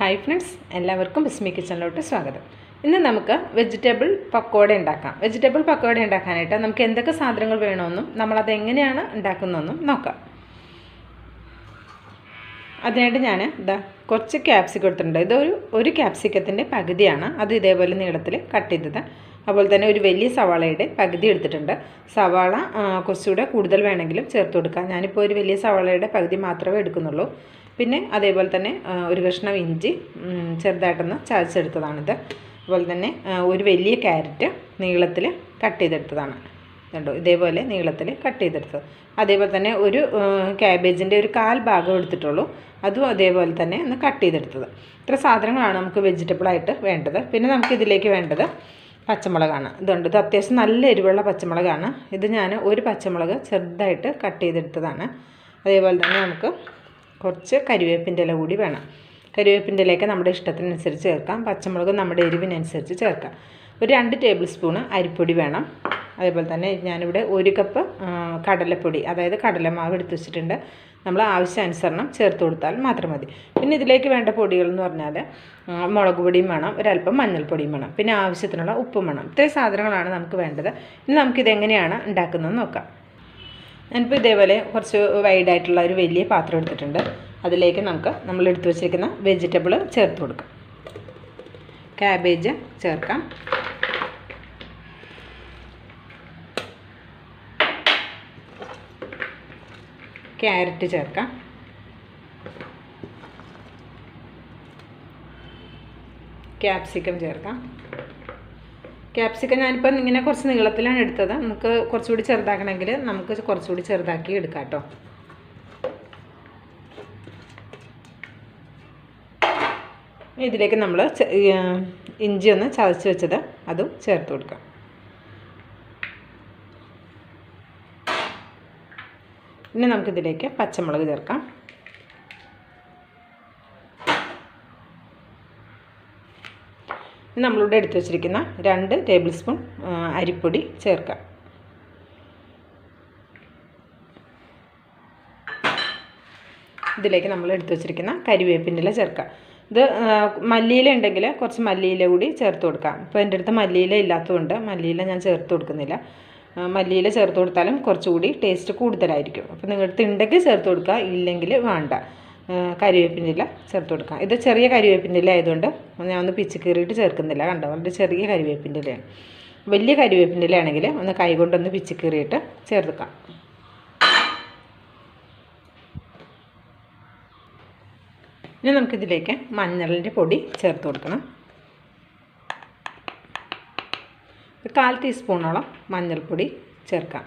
Hi friends, എല്ലാവർക്കും ബിസ്മി കിച്ചണിലോട്ട് സ്വാഗതം. ഇന്ന് നമുക്ക് വെജിറ്റബിൾ പക്കോട ഉണ്ടാക്കാം. വെജിറ്റബിൾ പക്കോട ഉണ്ടാക്കാനായിട്ട് നമുക്ക് എന്തൊക്കെ സാധനങ്ങൾ വേണമെന്നും നമ്മളത് എങ്ങനെയാണ് ഉണ്ടാക്കുന്നതെന്നും നോക്കാം. അതിനായിട്ട് ഞാൻ കുറച്ച് ക്യാപ്സിക്കം എടുത്തിട്ടുണ്ട്. ഒരു ക്യാപ്സിക്കത്തിൻ്റെ പകുതിയാണ്. അത് ഇതേപോലെ നീളത്തിൽ കട്ട് ചെയ്തത്. അതുപോലെ തന്നെ ഒരു വലിയ സവാളയുടെ പകുതി എടുത്തിട്ടുണ്ട്. സവാള കുറച്ചുകൂടെ കൂടുതൽ വേണമെങ്കിലും ചേർത്ത് കൊടുക്കാം. ഞാനിപ്പോൾ ഒരു വലിയ സവാളയുടെ പകുതി മാത്രമേ എടുക്കുന്നുള്ളൂ. പിന്നെ അതേപോലെ തന്നെ ഒരു കഷ്ണം ഇഞ്ചി ചെറുതായിട്ടൊന്ന് ചതച്ചെടുത്തതാണിത്. അതുപോലെ തന്നെ ഒരു വലിയ ക്യാരറ്റ് നീളത്തിൽ കട്ട് ചെയ്തെടുത്തതാണ്. കണ്ടോ, ഇതേപോലെ നീളത്തിൽ കട്ട് ചെയ്തെടുത്തത്. അതേപോലെ തന്നെ ഒരു ക്യാബേജിൻ്റെ ഒരു 1/4 ഭാഗം എടുത്തിട്ടുള്ളൂ. അതും അതേപോലെ തന്നെ ഒന്ന് കട്ട് ചെയ്തെടുത്തത്. ഇത്ര സാധനങ്ങളാണ് നമുക്ക് വെജിറ്റബിളായിട്ട് വേണ്ടത്. പിന്നെ നമുക്കിതിലേക്ക് വേണ്ടത് പച്ചമുളകാണ്. ഇത് അത്യാവശ്യം നല്ല എരിവുള്ള പച്ചമുളകാണ്. ഇത് ഞാൻ ഒരു പച്ചമുളക് ചെറുതായിട്ട് കട്ട് ചെയ്തെടുത്തതാണ്. അതേപോലെ തന്നെ നമുക്ക് കുറച്ച് കരിവേപ്പിൻ്റെ ഇല കൂടി വേണം. കരിവേപ്പിൻ്റെ ഇലയൊക്കെ നമ്മുടെ ഇഷ്ടത്തിനനുസരിച്ച് ചേർക്കാം. പച്ചമുളക് നമ്മുടെ എരിവിനനുസരിച്ച് ചേർക്കാം. ഒരു 2 ടേബിൾ സ്പൂണ് അരിപ്പൊടി വേണം. അതേപോലെ തന്നെ ഞാനിവിടെ 1 കപ്പ് കടലപ്പൊടി, അതായത് കടലമാവ് എടുത്ത് വെച്ചിട്ടുണ്ട്. നമ്മൾ ആവശ്യാനുസരണം ചേർത്ത് കൊടുത്താൽ മാത്രം മതി. പിന്നെ ഇതിലേക്ക് വേണ്ട പൊടികൾ എന്ന് പറഞ്ഞാൽ മുളക് പൊടിയും വേണം, ഒരല്പം മഞ്ഞൾപ്പൊടിയും വേണം, പിന്നെ ആവശ്യത്തിനുള്ള ഉപ്പും വേണം. ഇത്രയും സാധനങ്ങളാണ് നമുക്ക് വേണ്ടത്. ഇനി നമുക്കിതെങ്ങനെയാണ് ഉണ്ടാക്കുന്നതെന്ന് നോക്കാം. ഞാനിപ്പോൾ ഇതേപോലെ കുറച്ച് വൈഡായിട്ടുള്ള ഒരു വലിയ പാത്രം എടുത്തിട്ടുണ്ട്. അതിലേക്ക് നമ്മൾ എടുത്തു വച്ചിരിക്കുന്ന വെജിറ്റബിൾ ചേർത്ത് കൊടുക്കാം. ക്യാബേജ് ചേർക്കാം. ക്യാരറ്റ് ചേർക്കാം. ക്യാപ്സിക്കം ചേർക്കാം. ക്യാപ്സിക്കം ഞാനിപ്പം ഇങ്ങനെ കുറച്ച് നീളത്തിലാണ് എടുത്തത്. നമുക്ക് കുറച്ചുകൂടി ചെറുതാക്കണമെങ്കിൽ നമുക്ക് കുറച്ചുകൂടി ചെറുതാക്കി എടുക്കാം കേട്ടോ. ഇതിലേക്ക് നമ്മൾ ഇഞ്ചി ഒന്ന് ചതച്ച് വെച്ചത് അതും ചേർത്ത് കൊടുക്കാം. പിന്നെ നമുക്കിതിലേക്ക് പച്ചമുളക് ചേർക്കാം. നമ്മളിവിടെ എടുത്ത് വെച്ചിരിക്കുന്ന 2 ടേബിൾ സ്പൂൺ അരിപ്പൊടി ചേർക്കാം. ഇതിലേക്ക് നമ്മൾ എടുത്ത് വെച്ചിരിക്കുന്ന കരിവേപ്പിൻ്റെ ഇല ചേർക്കാം. ഇത് മല്ലിയില ഉണ്ടെങ്കിൽ കുറച്ച് മല്ലിയില കൂടി ചേർത്ത് കൊടുക്കാം. ഇപ്പോൾ എൻ്റെ അടുത്ത് മല്ലിയില ഇല്ലാത്തതുകൊണ്ട് മല്ലിയില ഞാൻ ചേർത്ത് കൊടുക്കുന്നില്ല. മല്ലിയില ചേർത്ത് കൊടുത്താലും കുറച്ചുകൂടി ടേസ്റ്റ് കൂടുതലായിരിക്കും. അപ്പോൾ നിങ്ങളുടെ ഉണ്ടെങ്കിൽ ചേർത്ത് കൊടുക്കുക, ഇല്ലെങ്കിൽ വേണ്ട. കരിവേപ്പിൻ്റെ ഇല ചേർത്ത് കൊടുക്കാം. ഇത് ചെറിയ കരിവേപ്പിൻ്റെ ഇല ആയതുകൊണ്ട് ഞാൻ ഒന്ന് പിച്ച് കീറിയിട്ട് ചേർക്കുന്നില്ല. കണ്ടോ, വളരെ ചെറിയ കരിവേപ്പിൻ്റെ ഇലയാണ്. വലിയ കരിവേപ്പിൻ്റെ ഇല ആണെങ്കിൽ ഒന്ന് കൈ കൊണ്ടൊന്ന് പിച്ച് കീറിയിട്ട് ചേർക്കാം. ഇനി നമുക്കിതിലേക്ക് മഞ്ഞളിൻ്റെ പൊടി ചേർത്ത് കൊടുക്കണം. 1/4 ടീസ്പൂണോളം മഞ്ഞൾപ്പൊടി ചേർക്കാം.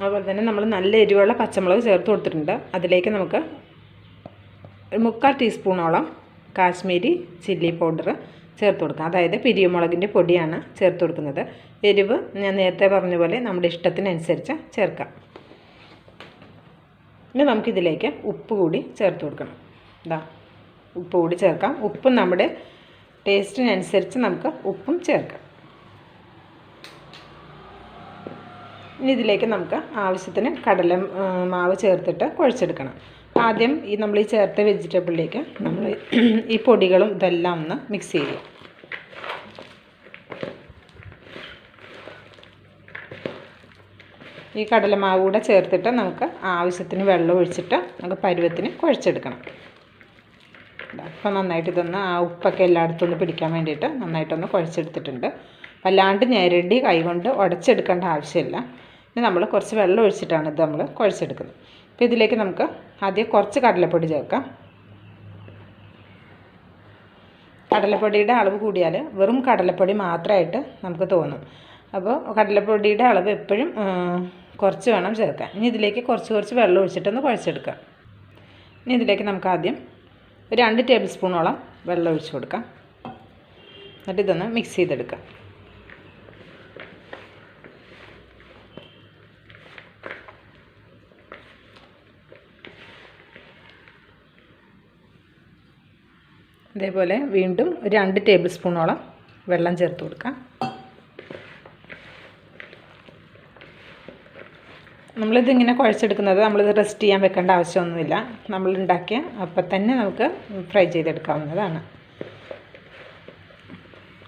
അതുപോലെ തന്നെ നമ്മൾ നല്ല എരിവുള്ള പച്ചമുളക് ചേർത്ത് കൊടുത്തിട്ടുണ്ട്. അതിലേക്ക് നമുക്ക് 1/4 ടീസ്പൂണോളം കാശ്മീരി ചില്ലി പൗഡർ ചേർത്ത് കൊടുക്കാം. അതായത് പിരിയമുളകിൻ്റെ പൊടിയാണ് ചേർത്ത് കൊടുക്കുന്നത്. എരിവ് ഞാൻ നേരത്തെ പറഞ്ഞ പോലെ നമ്മുടെ ഇഷ്ടത്തിനനുസരിച്ച് ചേർക്കാം. ഇനി നമുക്കിതിലേക്ക് ഉപ്പ് കൂടി ചേർത്ത് കൊടുക്കണം. ഉപ്പ് കൂടി ചേർക്കാം. ഉപ്പ് നമ്മുടെ ടേസ്റ്റിനനുസരിച്ച് നമുക്ക് ഉപ്പും ചേർക്കാം. ഇനി ഇതിലേക്ക് നമുക്ക് ആവശ്യത്തിന് കടല മാവ് ചേർത്തിട്ട് കുഴച്ചെടുക്കണം. ആദ്യം നമ്മൾ ഈ ചേർത്ത വെജിറ്റബിളിലേക്ക് നമ്മൾ ഈ പൊടികളും ഇതെല്ലാം ഒന്ന് മിക്സ് ചെയ്യുക. ഈ കടലമാവ് കൂടെ ചേർത്തിട്ട് നമുക്ക് ആവശ്യത്തിന് വെള്ളം ഒഴിച്ചിട്ട് നമുക്ക് പരുവത്തിന് കുഴച്ചെടുക്കണം. അപ്പോൾ നന്നായിട്ട് ഇതൊന്ന് ആ ഉപ്പൊക്കെ എല്ലായിടത്തും ഒന്ന് പിടിക്കാൻ വേണ്ടിയിട്ട് നന്നായിട്ടൊന്ന് കുഴച്ചെടുത്തിട്ടുണ്ട്. വല്ലാണ്ട് ഞെരടി കൈകൊണ്ട് ഉടച്ചെടുക്കേണ്ട ആവശ്യമില്ല. ഇനി നമ്മൾ കുറച്ച് വെള്ളം ഒഴിച്ചിട്ടാണ് ഇത് നമ്മൾ കുഴച്ചെടുക്കുന്നത്. അപ്പോൾ ഇതിലേക്ക് നമുക്ക് ആദ്യം കുറച്ച് കടലപ്പൊടി ചേർക്കാം. കടലപ്പൊടിയുടെ അളവ് കൂടിയാൽ വെറും കടലപ്പൊടി മാത്രമായിട്ട് നമുക്ക് തോന്നും. അപ്പോൾ കടലപ്പൊടിയുടെ അളവ് എപ്പോഴും കുറച്ച് വേണം ചേർക്കാൻ. ഇനി ഇതിലേക്ക് കുറച്ച് വെള്ളം ഒഴിച്ചിട്ടൊന്ന് കുഴച്ചെടുക്കാം. ഇനി ഇതിലേക്ക് നമുക്ക് ആദ്യം ഒരു 2 ടേബിൾ സ്പൂണോളം വെള്ളം ഒഴിച്ച് കൊടുക്കാം. എന്നിട്ട് ഇതൊന്ന് മിക്സ് ചെയ്തെടുക്കാം. അതേപോലെ വീണ്ടും ഒരു 2 ടേബിൾ സ്പൂണോളം വെള്ളം ചേർത്ത് കൊടുക്കാം. നമ്മളിതിങ്ങനെ കുഴച്ചെടുക്കുന്നത് നമ്മളിത് റെസ്റ്റ് ചെയ്യാൻ വെക്കേണ്ട ആവശ്യമൊന്നുമില്ല. നമ്മളുണ്ടാക്കിയ അപ്പം തന്നെ നമുക്ക് ഫ്രൈ ചെയ്തെടുക്കാവുന്നതാണ്.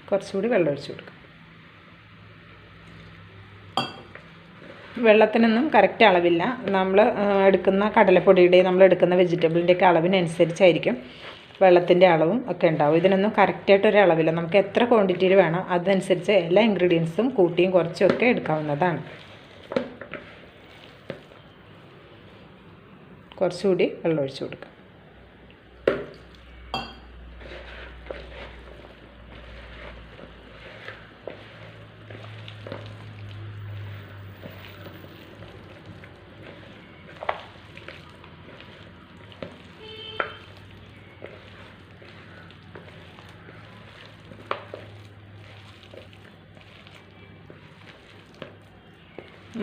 കുറച്ചുകൂടി വെള്ളം ഒഴിച്ച് കൊടുക്കാം. വെള്ളത്തിനൊന്നും കറക്റ്റ് അളവില്ല. നമ്മൾ എടുക്കുന്ന കടലപ്പൊടിയുടെയും നമ്മൾ എടുക്കുന്ന വെജിറ്റബിളിൻ്റെയൊക്കെ അളവിനനുസരിച്ചായിരിക്കും വെള്ളത്തിൻ്റെ അളവും ഒക്കെ ഉണ്ടാവും. ഇതിനൊന്നും കറക്റ്റായിട്ടൊരു അളവില്ല. നമുക്ക് എത്ര ക്വാണ്ടിറ്റിയിൽ വേണം അതനുസരിച്ച് എല്ലാ ഇൻഗ്രീഡിയൻസും കൂട്ടിയും കുറച്ചും ഒക്കെ എടുക്കാവുന്നതാണ്. കുറച്ചുകൂടി വെള്ളം ഒഴിച്ച് കൊടുക്കാം.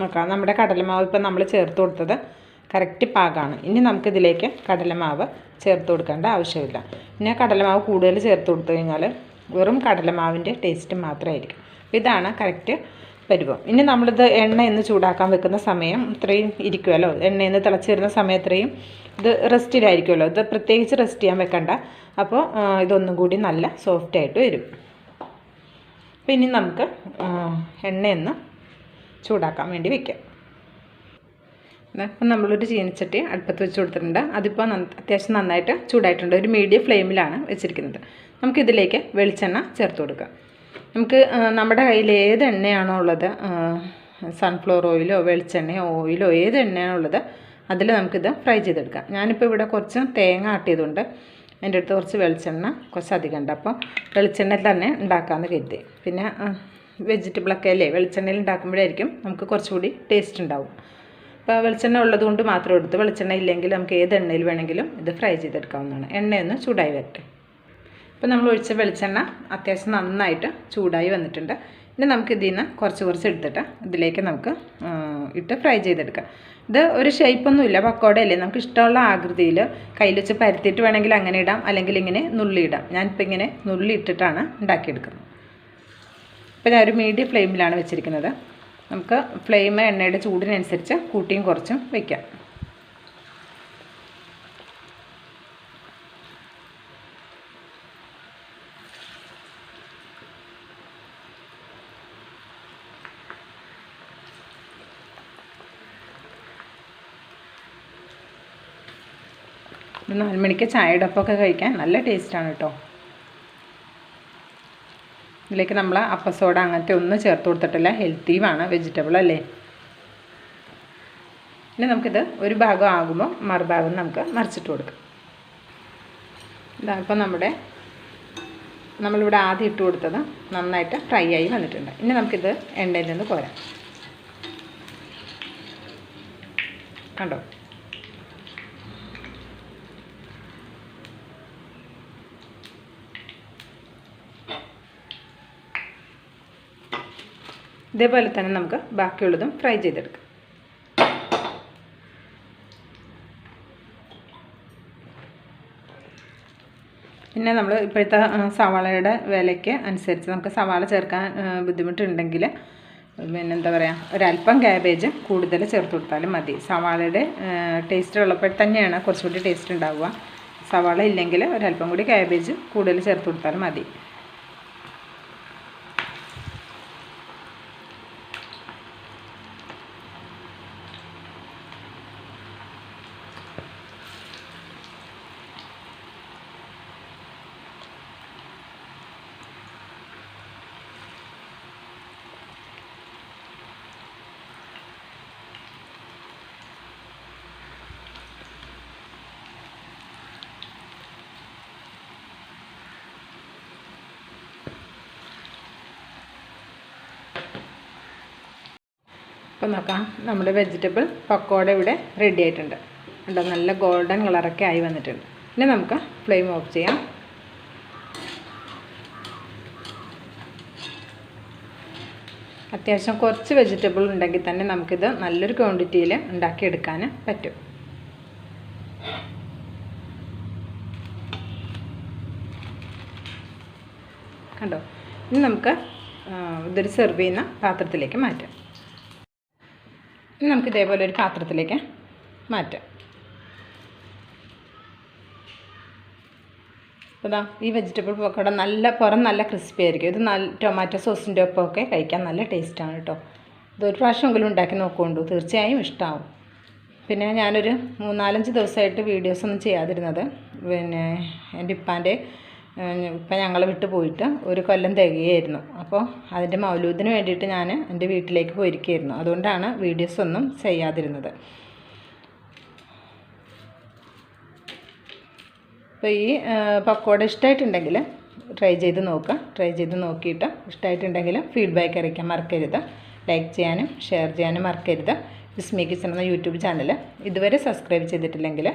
നോക്കാം, നമ്മുടെ കടലമാവ് ഇപ്പം നമ്മൾ ചേർത്ത് കൊടുത്തത് കറക്റ്റ് പാകമാണ്. ഇനി നമുക്കിതിലേക്ക് കടലമാവ് ചേർത്ത് കൊടുക്കേണ്ട ആവശ്യമില്ല. പിന്നെ കടലമാവ് കൂടുതൽ ചേർത്ത് കൊടുത്തു കഴിഞ്ഞാൽ വെറും കടലമാവിൻ്റെ ടേസ്റ്റ് മാത്രമായിരിക്കും. ഇതാണ് കറക്റ്റ് പരുവം. ഇനി നമ്മളിത് എണ്ണയെന്ന് ചൂടാക്കാൻ വെക്കുന്ന സമയം ഇത്രയും ഇരിക്കുമല്ലോ, എണ്ണയെന്ന് തിളച്ച് വരുന്ന സമയം ഇത്രയും ഇത് റെസ്റ്റിലായിരിക്കുമല്ലോ. ഇത് പ്രത്യേകിച്ച് റെസ്റ്റ് ചെയ്യാൻ വെക്കണ്ട. അപ്പോൾ ഇതൊന്നും കൂടി നല്ല സോഫ്റ്റായിട്ട് വരും. അപ്പോൾ ഇനി നമുക്ക് എണ്ണയൊന്ന് ചൂടാക്കാൻ വേണ്ടി വയ്ക്കാം. അപ്പം നമ്മളൊരു ചീനിച്ചട്ടി അടുപ്പത്ത് വെച്ച് കൊടുത്തിട്ടുണ്ട്. അതിപ്പോൾ അത്യാവശ്യം നന്നായിട്ട് ചൂടായിട്ടുണ്ട്. ഒരു മീഡിയം ഫ്ലെയിമിലാണ് വെച്ചിരിക്കുന്നത്. നമുക്കിതിലേക്ക് വെളിച്ചെണ്ണ ചേർത്ത് കൊടുക്കാം. നമുക്ക് നമ്മുടെ കയ്യിൽ ഏത് എണ്ണയാണോ ഉള്ളത്, സൺഫ്ലവർ ഓയിലോ വെളിച്ചെണ്ണയോ ഓയിലോ ഏത് എണ്ണയാണോ ഉള്ളത് അതിൽ നമുക്കിത് ഫ്രൈ ചെയ്തെടുക്കാം. ഞാനിപ്പോൾ ഇവിടെ കുറച്ച് തേങ്ങ ആട്ടിയതുകൊണ്ട് എൻ്റെ അടുത്ത് കുറച്ച് വെളിച്ചെണ്ണ കുറച്ച് അധികം ഉണ്ട്. അപ്പോൾ വെളിച്ചെണ്ണയിൽ തന്നെ ഉണ്ടാക്കാമെന്ന് കരുതി. പിന്നെ വെജിറ്റബിളൊക്കെ അല്ലേ വെളിച്ചെണ്ണയിൽ ഉണ്ടാക്കുമ്പോഴായിരിക്കും നമുക്ക് കുറച്ചുകൂടി ടേസ്റ്റ് ഉണ്ടാവും. അപ്പോൾ വെളിച്ചെണ്ണ ഉള്ളതുകൊണ്ട് മാത്രം എടുത്ത്, വെളിച്ചെണ്ണ ഇല്ലെങ്കിൽ നമുക്ക് ഏത് എണ്ണയിൽ വേണമെങ്കിലും ഇത് ഫ്രൈ ചെയ്തെടുക്കാവുന്നതാണ്. എണ്ണയൊന്ന് ചൂടായി വരട്ടെ. ഇപ്പോൾ നമ്മൾ ഒഴിച്ച വെളിച്ചെണ്ണ അത്യാവശ്യം നന്നായിട്ട് ചൂടായി വന്നിട്ടുണ്ട്. ഇനി നമുക്ക് ഇതിൽ നിന്ന് കുറച്ച് എടുത്തിട്ട് ഇതിലേക്ക് നമുക്ക് ഇട്ട് ഫ്രൈ ചെയ്തെടുക്കാം. ഇത് ഒരു ഷേപ്പൊന്നുമില്ല, പക്കോടയല്ലേ. നമുക്ക് ഇഷ്ടമുള്ള ആകൃതിയിൽ കയ്യിൽ വെച്ച് പരത്തിയിട്ട് വേണമെങ്കിൽ അങ്ങനെ ഇടാം, അല്ലെങ്കിൽ ഇങ്ങനെ നുള്ളി ഇടാം. ഞാനിപ്പോൾ ഇങ്ങനെ നുള്ളി ഇട്ടിട്ടാണ് ഉണ്ടാക്കിയെടുക്കുന്നത്. ഇപ്പോൾ ഞാൻ ഒരു മീഡിയം ഫ്ലെയിമിലാണ് വെച്ചിരിക്കുന്നത്. നമുക്ക് ഫ്ലെയിം എണ്ണയുടെ ചൂടിനനുസരിച്ച് കൂട്ടിയും കുറച്ചും വയ്ക്കാം. ഇത് 4 മണിക്ക് ചായയുടെ ഒപ്പമൊക്കെ കഴിക്കാൻ നല്ല ടേസ്റ്റാണ് കേട്ടോ. ഇതിലേക്ക് നമ്മൾ അപ്പസോഡ അങ്ങനത്തെ ഒന്നും ചേർത്ത് കൊടുത്തിട്ടില്ല. ഹെൽത്തിയുമാണ്, വെജിറ്റബിൾ അല്ലേ. ഇനി നമുക്കിത് ഒരു ഭാഗം ആകുമ്പോൾ മറുഭാഗം നമുക്ക് മറിച്ചിട്ട് കൊടുക്കാം. ഇതാ നമ്മളിവിടെ ആദ്യം ഇട്ട് കൊടുത്തത് നന്നായിട്ട് ഫ്രൈ ആയി വന്നിട്ടുണ്ട്. ഇനി നമുക്കിത് എണ്ണയിൽ നിന്ന് കോരാം. കണ്ടോ, ഇതേപോലെ തന്നെ നമുക്ക് ബാക്കിയുള്ളതും ഫ്രൈ ചെയ്തെടുക്കാം. പിന്നെ നമ്മൾ ഇപ്പോഴത്തെ സവാളയുടെ വിലയ്ക്ക് അനുസരിച്ച് നമുക്ക് സവാള ചേർക്കാൻ ബുദ്ധിമുട്ടുണ്ടെങ്കിൽ പിന്നെന്താ പറയുക, ഒരല്പം ക്യാബേജ് കൂടുതൽ ചേർത്ത് കൊടുത്താലും മതി. സവാളയുടെ ടേസ്റ്റ് ഉള്ളപ്പോൾ തന്നെയാണ് കുറച്ചുകൂടി ടേസ്റ്റ് ഉണ്ടാവുക. സവാള ഇല്ലെങ്കിൽ ഒരല്പം കൂടി ക്യാബേജ് കൂടുതൽ ചേർത്ത് കൊടുത്താലും മതി. അപ്പോൾ നോക്കാം, നമ്മുടെ വെജിറ്റബിൾ പക്കോട ഇവിടെ റെഡി ആയിട്ടുണ്ട്. കണ്ടോ, നല്ല ഗോൾഡൻ കളറൊക്കെ ആയി വന്നിട്ടുണ്ട്. ഇനി നമുക്ക് ഫ്ലെയിം ഓഫ് ചെയ്യാം. അത്യാവശ്യം കുറച്ച് വെജിറ്റബിൾ ഉണ്ടെങ്കിൽ തന്നെ നമുക്കിത് നല്ലൊരു ക്വാണ്ടിറ്റിയിൽ ഉണ്ടാക്കിയെടുക്കാൻ പറ്റും. കണ്ടോ, ഇനി നമുക്ക് ഇതൊരു സെർവ് ചെയ്യുന്ന പാത്രത്തിലേക്ക് മാറ്റാം. ഇനി നമുക്ക് ഇതേപോലെ ഒരു പാത്രത്തിലേക്ക് മാറ്റാം. അപ്പോൾ ഇതാ ഈ വെജിറ്റബിൾ പക്കോട പുറം നല്ല ക്രിസ്പി ആയിരിക്കും. ഇത് നല്ല ടൊമാറ്റോ സോസിൻ്റെ ഒപ്പമൊക്കെ കഴിക്കാൻ നല്ല ടേസ്റ്റാണ് കേട്ടോ. ഇതൊരു പ്രാവശ്യമെങ്കിലും ഉണ്ടാക്കി നോക്കുകൊണ്ടു, തീർച്ചയായും ഇഷ്ടമാവും. പിന്നെ ഞാനൊരു 3-4 ദിവസമായിട്ട് വീഡിയോസൊന്നും ചെയ്യാതിരുന്നത്, പിന്നെ എൻ്റെ ഇപ്പം ഞങ്ങളെ വിട്ട് പോയിട്ട് 1 കൊല്ലം തികയായിരുന്നു. അപ്പോൾ അതിൻ്റെ മൗലൂദിന് വേണ്ടിയിട്ട് ഞാൻ എൻ്റെ വീട്ടിലേക്ക് പോയിരിക്കുകയായിരുന്നു. അതുകൊണ്ടാണ് വീഡിയോസൊന്നും ചെയ്യാതിരുന്നത്. അപ്പോൾ ഈ പക്കോട ഇഷ്ടമായിട്ടുണ്ടെങ്കിൽ ട്രൈ ചെയ്ത് നോക്കുക. ട്രൈ ചെയ്ത് നോക്കിയിട്ട് ഇഷ്ടമായിട്ടുണ്ടെങ്കിൽ ഫീഡ്ബാക്ക് അറിയിക്കാൻ മറക്കരുത്. ലൈക്ക് ചെയ്യാനും ഷെയർ ചെയ്യാനും മറക്കരുത്. വിസ്മി കിച്ചൺ എന്ന യൂട്യൂബ് ചാനൽ ഇതുവരെ സബ്സ്ക്രൈബ് ചെയ്തിട്ടില്ലെങ്കിൽ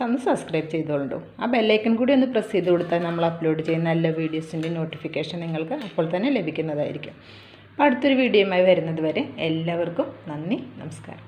ഒന്ന് സബ്സ്ക്രൈബ് ചെയ്തോളൂ. ആ ബെല്ലൈക്കൺ കൂടി ഒന്ന് പ്രസ് ചെയ്ത് കൊടുത്താൽ നമ്മൾ അപ്ലോഡ് ചെയ്യുന്ന എല്ലാ വീഡിയോസിൻ്റെ നോട്ടിഫിക്കേഷൻ നിങ്ങൾക്ക് അപ്പോൾ തന്നെ ലഭിക്കുന്നതായിരിക്കും. അപ്പോൾ അടുത്തൊരു വീഡിയോയുമായി വരുന്നത് വരെ എല്ലാവർക്കും നന്ദി, നമസ്കാരം.